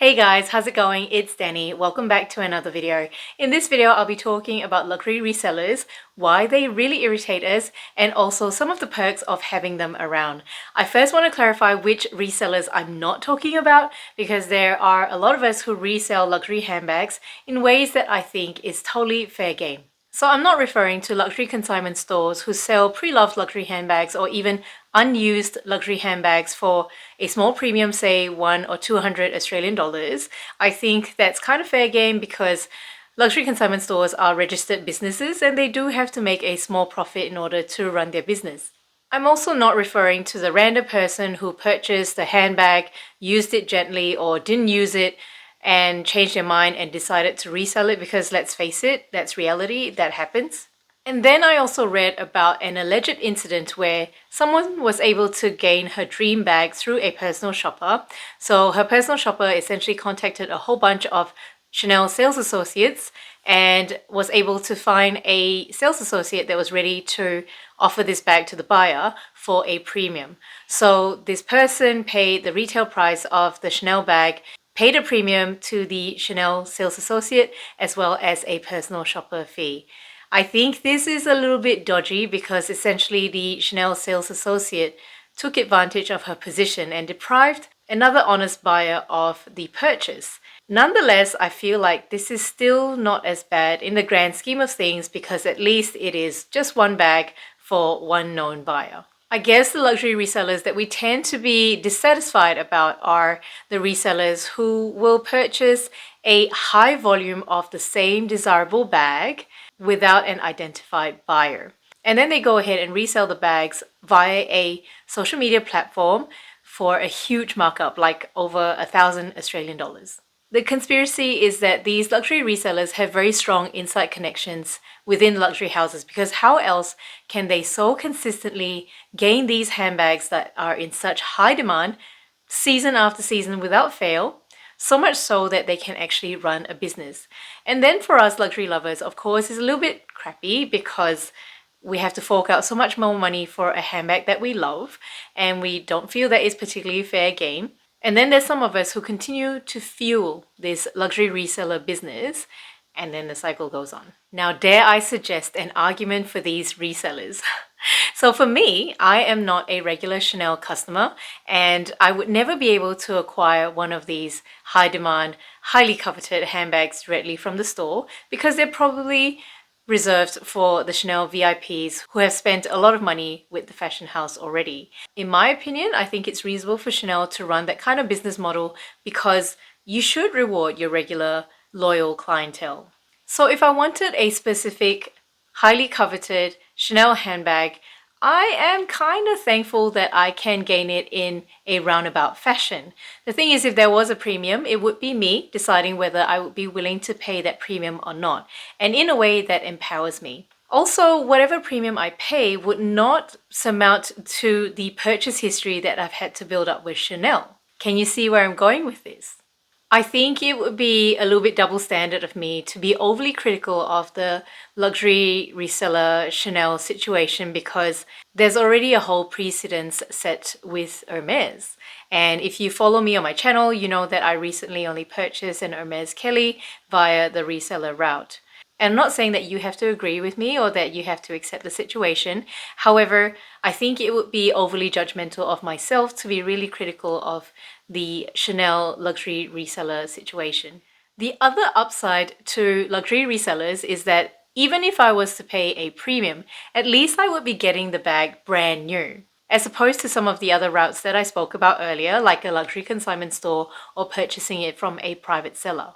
Hey guys, how's it going? It's Dani. Welcome back to another video. In this video, I'll be talking about luxury resellers, why they really irritate us, and also some of the perks of having them around. I first want to clarify which resellers I'm not talking about because there are a lot of us who resell luxury handbags in ways that I think is totally fair game. So I'm not referring to luxury consignment stores who sell pre-loved luxury handbags or even unused luxury handbags for a small premium, say 1 or 200 Australian dollars. I think that's kind of fair game because luxury consignment stores are registered businesses and they do have to make a small profit in order to run their business. I'm also not referring to the random person who purchased the handbag, used it gently or didn't use it, and changed their mind and decided to resell it because let's face it, that's reality, that happens. And then I also read about an alleged incident where someone was able to gain her dream bag through a personal shopper. So her personal shopper essentially contacted a whole bunch of Chanel sales associates and was able to find a sales associate that was ready to offer this bag to the buyer for a premium. So this person paid the retail price of the Chanel bag, paid a premium to the Chanel sales associate, as well as a personal shopper fee. I think this is a little bit dodgy because essentially the Chanel sales associate took advantage of her position and deprived another honest buyer of the purchase. Nonetheless, I feel like this is still not as bad in the grand scheme of things because at least it is just one bag for one known buyer. I guess the luxury resellers that we tend to be dissatisfied about are the resellers who will purchase a high volume of the same desirable bag without an identified buyer. And then they go ahead and resell the bags via a social media platform for a huge markup, like over 1,000 Australian dollars. The conspiracy is that these luxury resellers have very strong inside connections within luxury houses because how else can they so consistently gain these handbags that are in such high demand season after season without fail, so much so that they can actually run a business. And then for us luxury lovers, of course, it's a little bit crappy because we have to fork out so much more money for a handbag that we love and we don't feel that is particularly fair game. And then there's some of us who continue to fuel this luxury reseller business, and then the cycle goes on. Now, dare I suggest an argument for these resellers? So for me, I am not a regular Chanel customer, and I would never be able to acquire one of these high demand, highly coveted handbags directly from the store because they're probably reserved for the Chanel VIPs who have spent a lot of money with the fashion house already. In my opinion, I think it's reasonable for Chanel to run that kind of business model because you should reward your regular loyal clientele. So if I wanted a specific highly coveted Chanel handbag, I am kind of thankful that I can gain it in a roundabout fashion. The thing is, if there was a premium, it would be me deciding whether I would be willing to pay that premium or not, and in a way that empowers me. Also, whatever premium I pay would not surmount to the purchase history that I've had to build up with Chanel. Can you see where I'm going with this? I think it would be a little bit double standard of me to be overly critical of the luxury reseller Chanel situation because there's already a whole precedence set with Hermes. And if you follow me on my channel, you know that I recently only purchased an Hermes Kelly via the reseller route. And I'm not saying that you have to agree with me or that you have to accept the situation. However, I think it would be overly judgmental of myself to be really critical of the Chanel luxury reseller situation. The other upside to luxury resellers is that even if I was to pay a premium, at least I would be getting the bag brand new, as opposed to some of the other routes that I spoke about earlier, like a luxury consignment store or purchasing it from a private seller.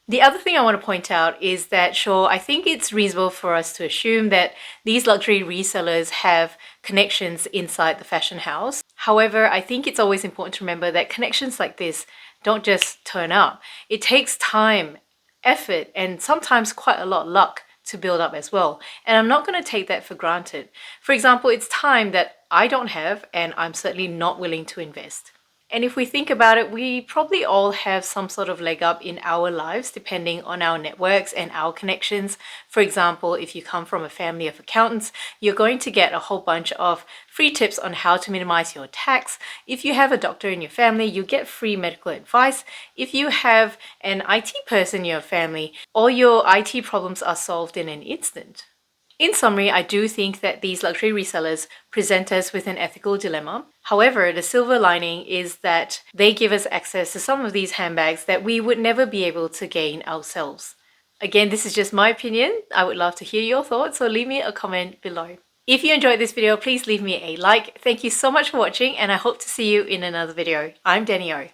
The other thing I want to point out is that, sure, I think it's reasonable for us to assume that these luxury resellers have connections inside the fashion house. However, I think it's always important to remember that connections like this don't just turn up. It takes time, effort, and sometimes quite a lot of luck to build up as well. And I'm not going to take that for granted. For example, it's time that I don't have and I'm certainly not willing to invest. And if we think about it, we probably all have some sort of leg up in our lives depending on our networks and our connections. For example, if you come from a family of accountants, you're going to get a whole bunch of free tips on how to minimize your tax. If you have a doctor in your family, you get free medical advice. If you have an IT person in your family, all your IT problems are solved in an instant. In summary, I do think that these luxury resellers present us with an ethical dilemma. However, the silver lining is that they give us access to some of these handbags that we would never be able to gain ourselves. Again, this is just my opinion. I would love to hear your thoughts, so leave me a comment below. If you enjoyed this video, please leave me a like. Thank you so much for watching, and I hope to see you in another video. I'm Dani O.